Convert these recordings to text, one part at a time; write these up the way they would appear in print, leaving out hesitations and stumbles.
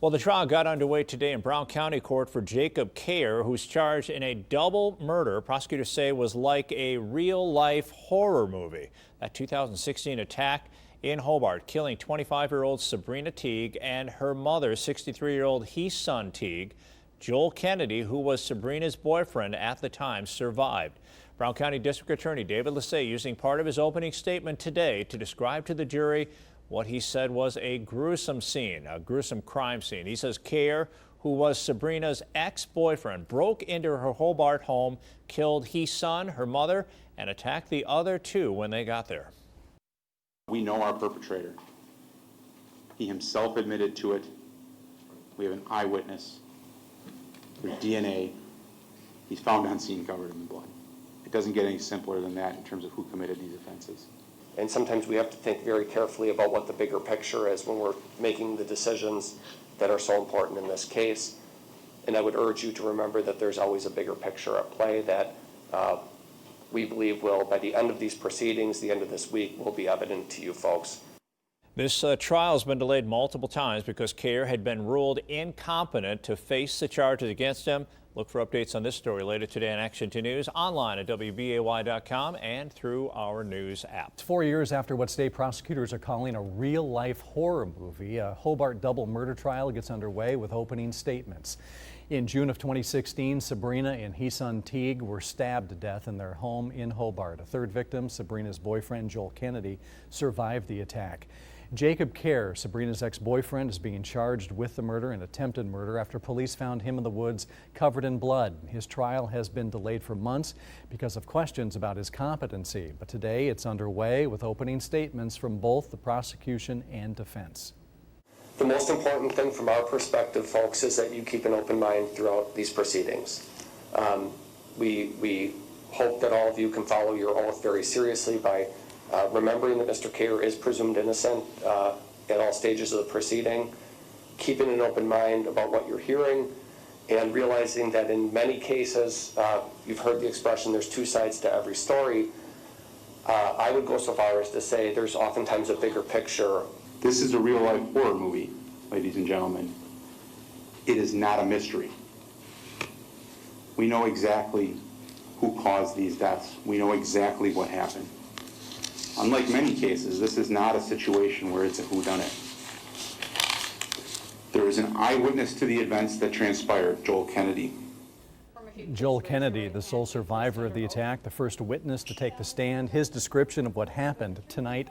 Well, the trial got underway today in Brown County Court for Jacob Cayer, who's charged in a double murder prosecutors say was like a real-life horror movie. That 2016 attack in Hobart, killing 25-year-old Sabrina Teague and her mother, 63-year-old Heson Teague. Joel Kennedy, who was Sabrina's boyfriend at the time, survived. Brown County District Attorney David Lissay using part of his opening statement today to describe to the jury what he said was a gruesome scene, a gruesome crime scene. He says Cayer, who was Sabrina's ex-boyfriend, broke into her Hobart home, killed Heson, her mother, and attacked the other two when they got there. We know our perpetrator. He himself admitted to it. We have an eyewitness. There's DNA. He's found on scene covered in blood. It doesn't get any simpler than that in terms of who committed these offenses. And sometimes we have to think very carefully about what the bigger picture is when we're making the decisions that are so important in this case. And I would urge you to remember that there's always a bigger picture at play that we believe will, by the end of these proceedings, the end of this week, will be evident to you folks. This trial has been delayed multiple times because Cayer had been ruled incompetent to face the charges against him. Look for updates on this story later today on Action 2 News, online at WBAY.com and through our news app. 4 years after what state prosecutors are calling a real-life horror movie, a Hobart double murder trial gets underway with opening statements. In June of 2016, Sabrina and Heson Teague were stabbed to death in their home in Hobart. A third victim, Sabrina's boyfriend, Joel Kennedy, survived the attack. Jacob Cayer, Sabrina's ex-boyfriend, is being charged with the murder and attempted murder after police found him in the woods covered in blood. His trial has been delayed for months because of questions about his competency, but today it's underway with opening statements from both the prosecution and defense. The most important thing from our perspective, folks, is that you keep an open mind throughout these proceedings. We hope that all of you can follow your oath very seriously by remembering that Mr. Cayer is presumed innocent at all stages of the proceeding, keeping an open mind about what you're hearing, and realizing that in many cases, you've heard the expression, there's two sides to every story. I would go so far as to say there's oftentimes a bigger picture. This is a real-life horror movie, ladies and gentlemen. It is not a mystery. We know exactly who caused these deaths. We know exactly what happened. Unlike many cases, this is not a situation where it's a whodunit. There is an eyewitness to the events that transpired, Joel Kennedy. Joel Kennedy, the sole survivor of the attack, the first witness to take the stand. His description of what happened tonight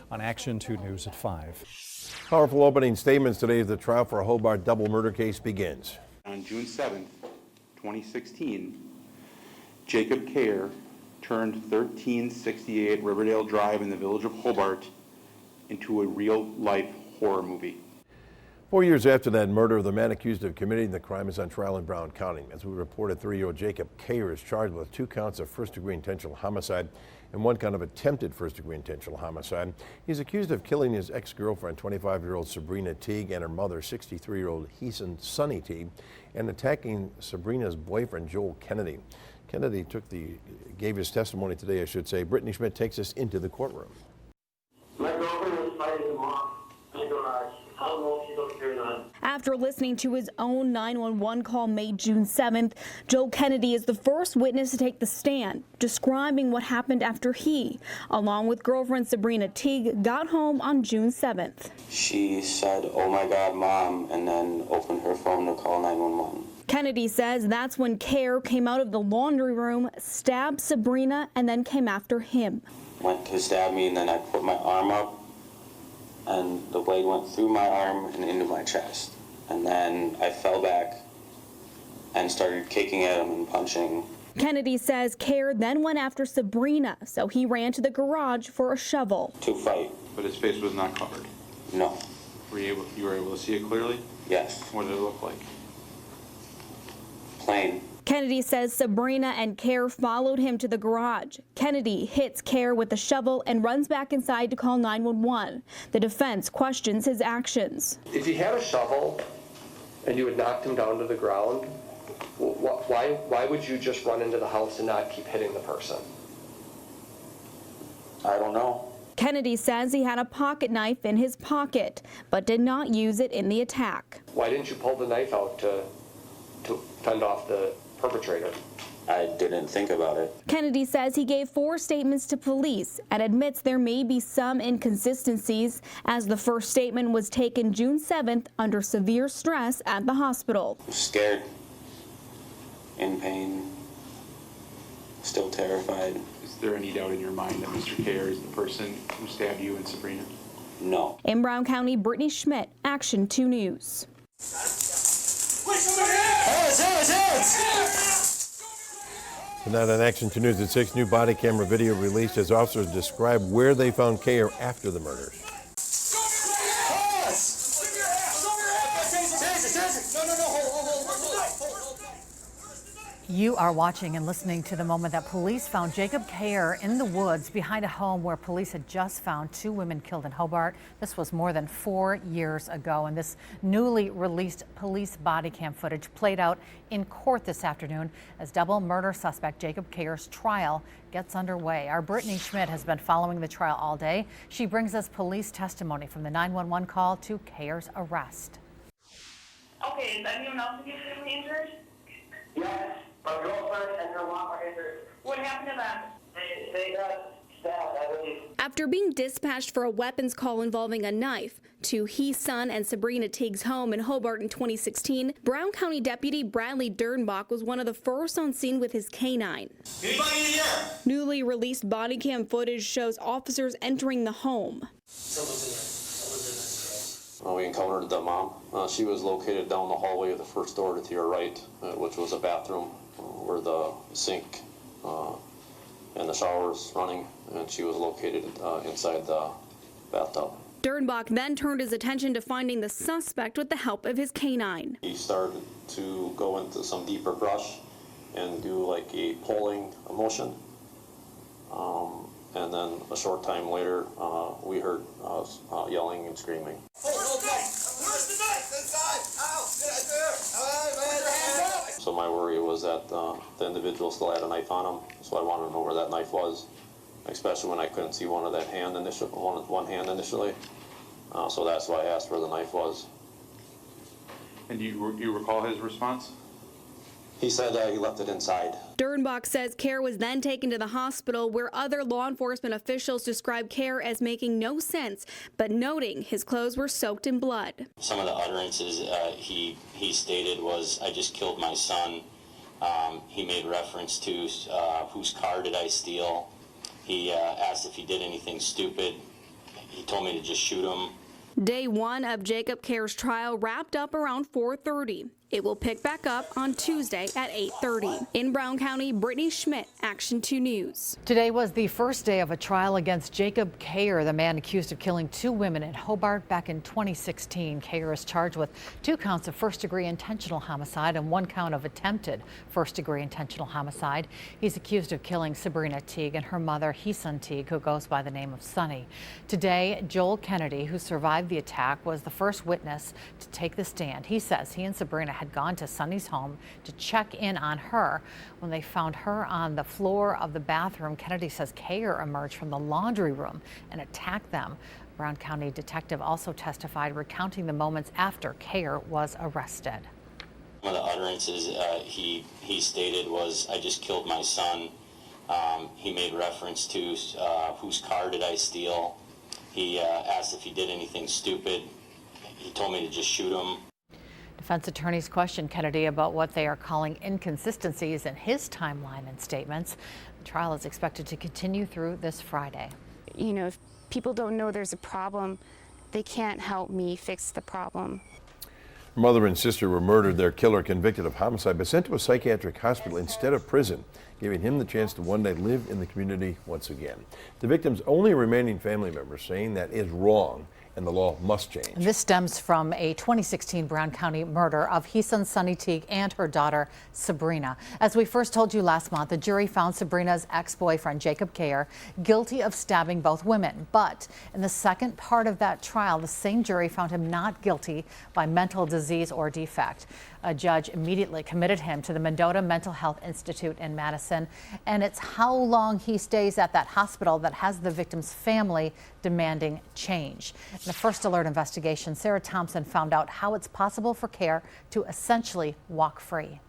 on Action 2 News at 5. Powerful opening statements today as the trial for a Hobart double murder case begins. On June 7th, 2016, Jacob Cayer turned 1368 Riverdale Drive in the village of Hobart into a real-life horror movie. 4 years after that murder, the man accused of committing the crime is on trial in Brown County. As we reported, 3-year-old Jacob Cayer is charged with 2 counts of first-degree intentional homicide and 1 count of attempted first-degree intentional homicide. He's accused of killing his ex-girlfriend, 25-year-old Sabrina Teague, and her mother, 63-year-old Heson Sonny Teague, and attacking Sabrina's boyfriend, Joel Kennedy. Kennedy gave his testimony today, I should say. Brittany Schmidt takes us into the courtroom. My girlfriend was fighting him off in the garage. I don't know if she's okay or not. After listening to his own 911 call made June 7th, Joel Kennedy is the first witness to take the stand, describing what happened after he, along with girlfriend Sabrina Teague, got home on June 7th. She said, "Oh my God, Mom," and then opened her phone to call 911. Kennedy says that's when Cayer came out of the laundry room, stabbed Sabrina, and then came after him. Went to stab me, and then I put my arm up, and the blade went through my arm and into my chest. And then I fell back and started kicking at him and punching. Kennedy says Cayer then went after Sabrina, so he ran to the garage for a shovel. To fight. But his face was not covered. No. You were able to see it clearly? Yes. What did it look like? Plain. Kennedy says Sabrina and Cayer followed him to the garage. Kennedy hits Cayer with a shovel and runs back inside to call 911. The defense questions his actions. If you had a shovel and you had knocked him down to the ground, why would you just run into the house and not keep hitting the person? I don't know. Kennedy says he had a pocket knife in his pocket, but did not use it in the attack. Why didn't you pull the knife out to fend off the perpetrator? I didn't think about it. Kennedy says he gave 4 statements to police and admits there may be some inconsistencies, as the first statement was taken June 7th under severe stress at the hospital. Scared, in pain, still terrified. Is there any doubt in your mind that Mr. Cayer is the person who stabbed you and Sabrina? No. In Brown County, Brittany Schmidt, Action 2 News. Tonight on Action 2 News at 6, new body camera video released as officers describe where they found Cayer after the murders. You are watching and listening to the moment that police found Jacob Cayer in the woods behind a home where police had just found 2 women killed in Hobart. This was more than 4 years ago, and this newly released police body cam footage played out in court this afternoon as double murder suspect Jacob Cayer's trial gets underway. Our Brittany Schmidt has been following the trial all day. She brings us police testimony from the 911 call to Cayer's arrest. Okay, is anyone else seriously injured? Yes, my girlfriend and her mom are injured. What happened to them? They got stabbed, I believe. After being dispatched for a weapons call involving a knife to he, son, and Sabrina Teague's home in Hobart in 2016, Brown County Deputy Bradley Dernbach was one of the first on scene with his canine. Anybody in here? Newly released body cam footage shows officers entering the home. We encountered the mom. She was located down the hallway of the first door to your right, which was a bathroom where the sink and the shower was running, and she was located inside the bathtub. Dernbach then turned his attention to finding the suspect with the help of his canine. He started to go into some deeper brush and do like a pulling motion. And then a short time later, we heard yelling and screaming. Where's the knife? Inside! Ow! Get So my worry was that the individual still had a knife on him, so I wanted to know where that knife was, especially when I couldn't see one hand initially. So that's why I asked where the knife was. And you recall his response? He said that he left it inside. Dernbach says Cayer was then taken to the hospital, where other law enforcement officials described Cayer as making no sense, but noting his clothes were soaked in blood. Some of the utterances he stated was, "I just killed my son." He made reference to whose car did I steal. He asked if he did anything stupid. He told me to just shoot him. Day 1 of Jacob Cayer's trial wrapped up around 4:30. It will pick back up on Tuesday at 8:30. In Brown County, Brittany Schmidt, Action 2 News. Today was the first day of a trial against Jacob Cayer, the man accused of killing 2 women in Hobart back in 2016. Cayer is charged with 2 counts of first-degree intentional homicide and 1 count of attempted first-degree intentional homicide. He's accused of killing Sabrina Teague and her mother, Heesun Teague, who goes by the name of Sunny. Today, Joel Kennedy, who survived the attack, was the first witness to take the stand. He says he and Sabrina had gone to Sunny's home to check in on her. When they found her on the floor of the bathroom, Kennedy says Cayer emerged from the laundry room and attacked them. Brown County detective also testified, recounting the moments after Cayer was arrested. One of the utterances he stated was, "I just killed my son." He made reference to whose car did I steal. He asked if he did anything stupid. He told me to just shoot him. Defense attorneys questioned Kennedy about what they are calling inconsistencies in his timeline and statements. The trial is expected to continue through this Friday. You know, if people don't know there's a problem, they can't help me fix the problem. Her mother and sister were murdered. Their killer convicted of homicide but sent to a psychiatric hospital instead of prison, giving him the chance to one day live in the community once again. The victim's only remaining family member saying that is wrong and the law must change. And this stems from a 2016 Brown County murder of Heesun Sunny Teague and her daughter, Sabrina. As we first told you last month, the jury found Sabrina's ex-boyfriend, Jacob Cayer, guilty of stabbing both women. But in the second part of that trial, the same jury found him not guilty by mental disease or defect. A judge immediately committed him to the Mendota Mental Health Institute in Madison, and it's how long he stays at that hospital that has the victim's family demanding change. In a First Alert investigation, Sarah Thompson found out how it's possible for Cayer to essentially walk free.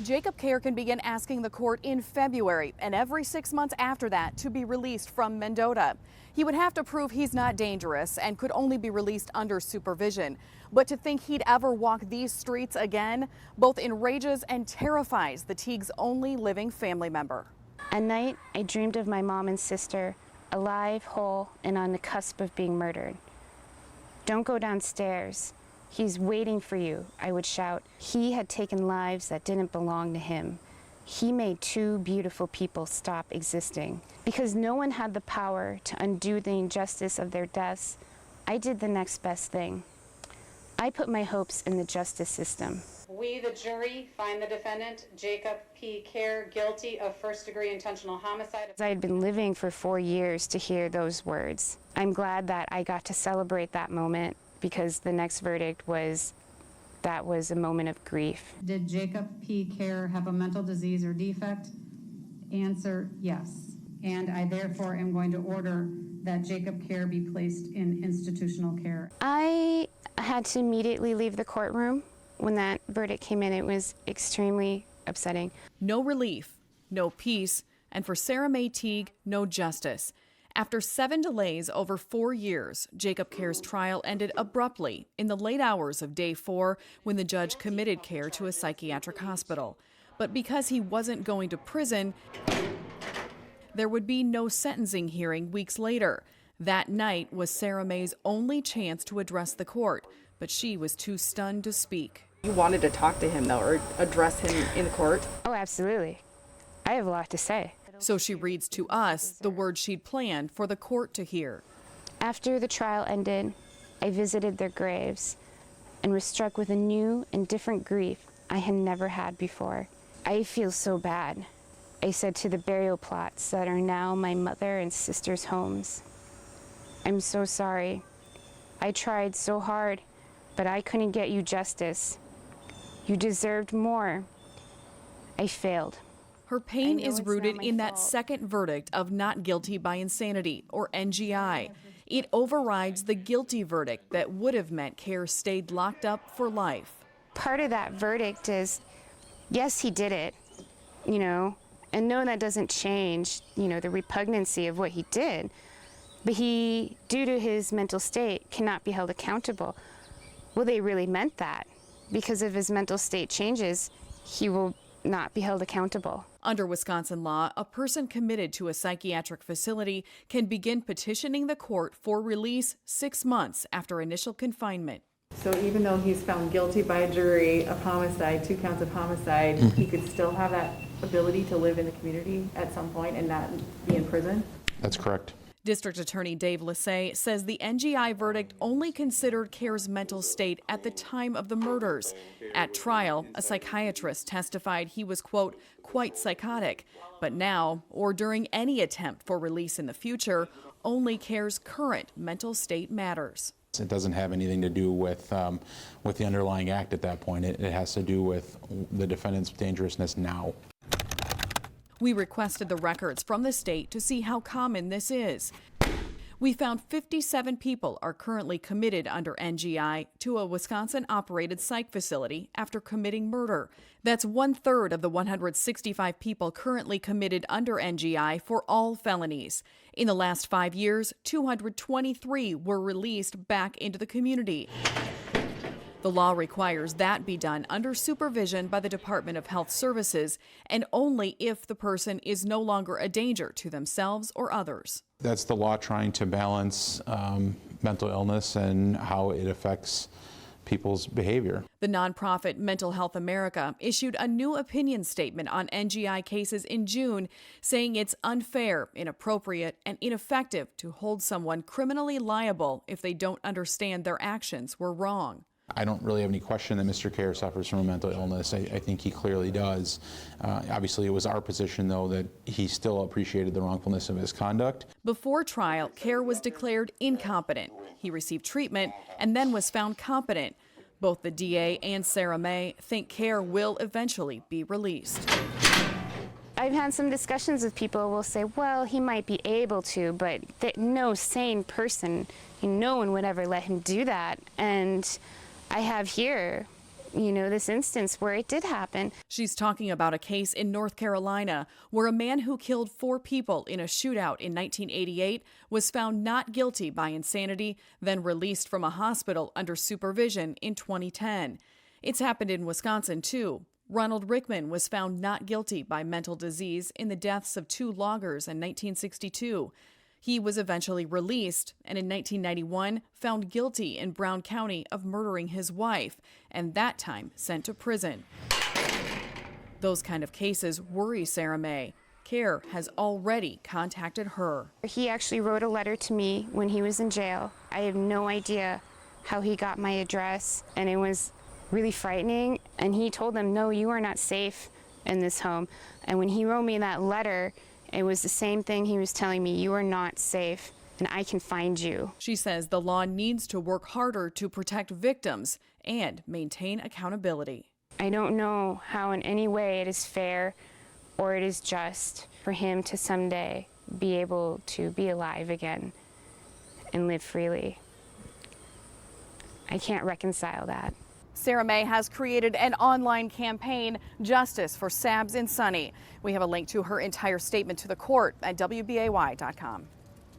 Jacob Cayer can begin asking the court in February and every 6 months after that to be released from Mendota. He would have to prove he's not dangerous and could only be released under supervision. But to think he'd ever walk these streets again both enrages and terrifies the Teague's only living family member. At night, I dreamed of my mom and sister, alive, whole, and on the cusp of being murdered. "Don't go downstairs. He's waiting for you," I would shout. He had taken lives that didn't belong to him. He made two beautiful people stop existing. Because no one had the power to undo the injustice of their deaths, I did the next best thing. I put my hopes in the justice system. We, the jury, find the defendant, Jacob P. Cayer, guilty of first-degree intentional homicide. I had been living for 4 years to hear those words. I'm glad that I got to celebrate that moment, because the next verdict was a moment of grief. Did Jacob P. Cayer have a mental disease or defect? Answer, yes. And I therefore am going to order that Jacob Cayer be placed in institutional care. I had to immediately leave the courtroom when that verdict came in. It was extremely upsetting. No relief, no peace, and for Sarah Mae Teague, no justice. After 7 delays over 4 years, Jacob Cayer's trial ended abruptly in the late hours of day 4 when the judge committed Cayer to a psychiatric hospital. But because he wasn't going to prison, there would be no sentencing hearing weeks later. That night was Sarah Mae's only chance to address the court, but she was too stunned to speak. You wanted to talk to him, though, or address him in court? Oh, absolutely. I have a lot to say. So she reads to us the words she'd planned for the court to hear. After the trial ended, I visited their graves and was struck with a new and different grief I had never had before. I feel so bad, I said to the burial plots that are now my mother and sister's homes. I'm so sorry. I tried so hard, but I couldn't get you justice. You deserved more. I failed. Her pain is rooted in that second verdict of not guilty by insanity, or NGI. It overrides the guilty verdict that would have meant Cayer stayed locked up for life. Part of that verdict is, yes, he did it, and no, that doesn't change, the repugnancy of what he did. But he, due to his mental state, cannot be held accountable. Well, they really meant that. Because if his mental state changes, he will not be held accountable. Under Wisconsin law, a person committed to a psychiatric facility can begin petitioning the court for release 6 months after initial confinement. So even though he's found guilty by a jury of homicide, 2 counts of homicide, he could still have that ability to live in the community at some point and not be in prison? That's correct. District Attorney Dave Lissay says the NGI verdict only considered Cayer's mental state at the time of the murders. At trial, a psychiatrist testified he was, quote, quite psychotic. But now, or during any attempt for release in the future, only Cayer's current mental state matters. It doesn't have anything to do with the underlying act at that point. It has to do with the defendant's dangerousness now. We requested the records from the state to see how common this is. We found 57 people are currently committed under NGI to a Wisconsin-operated psych facility after committing murder. That's 1/3 of the 165 people currently committed under NGI for all felonies. In the last 5 years, 223 were released back into the community. The law requires that be done under supervision by the Department of Health Services and only if the person is no longer a danger to themselves or others. That's the law trying to balance mental illness and how it affects people's behavior. The nonprofit Mental Health America issued a new opinion statement on NGI cases in June, saying it's unfair, inappropriate, and ineffective to hold someone criminally liable if they don't understand their actions were wrong. I don't really have any question that Mr. Cayer suffers from a mental illness. I think he clearly does. Obviously, it was our position, though, that he still appreciated the wrongfulness of his conduct. Before trial, Cayer was declared incompetent. He received treatment and then was found competent. Both the DA and Sarah May think Cayer will eventually be released. I've had some discussions with people who will say, well, he might be able to, but no sane person, no one would ever let him do that. And I have here, this instance where it did happen. She's talking about a case in North Carolina where a man who killed 4 people in a shootout in 1988 was found not guilty by insanity, then released from a hospital under supervision in 2010. It's happened in Wisconsin, too. Ronald Rickman was found not guilty by mental disease in the deaths of 2 loggers in 1962. He was eventually released and in 1991 found guilty in Brown County of murdering his wife, and that time sent to prison. Those kind of cases worry Sarah May. Cayer has already contacted her. He actually wrote a letter to me when he was in jail. I have no idea how he got my address, and it was really frightening. And he told them, no, you are not safe in this home. And when he wrote me that letter, it was the same thing he was telling me, you are not safe and I can find you. She says the law needs to work harder to protect victims and maintain accountability. I don't know how in any way it is fair or it is just for him to someday be able to be alive again and live freely. I can't reconcile that. Sarah May has created an online campaign, Justice for Sabs and Sonny. We have a link to her entire statement to the court at WBAY.com.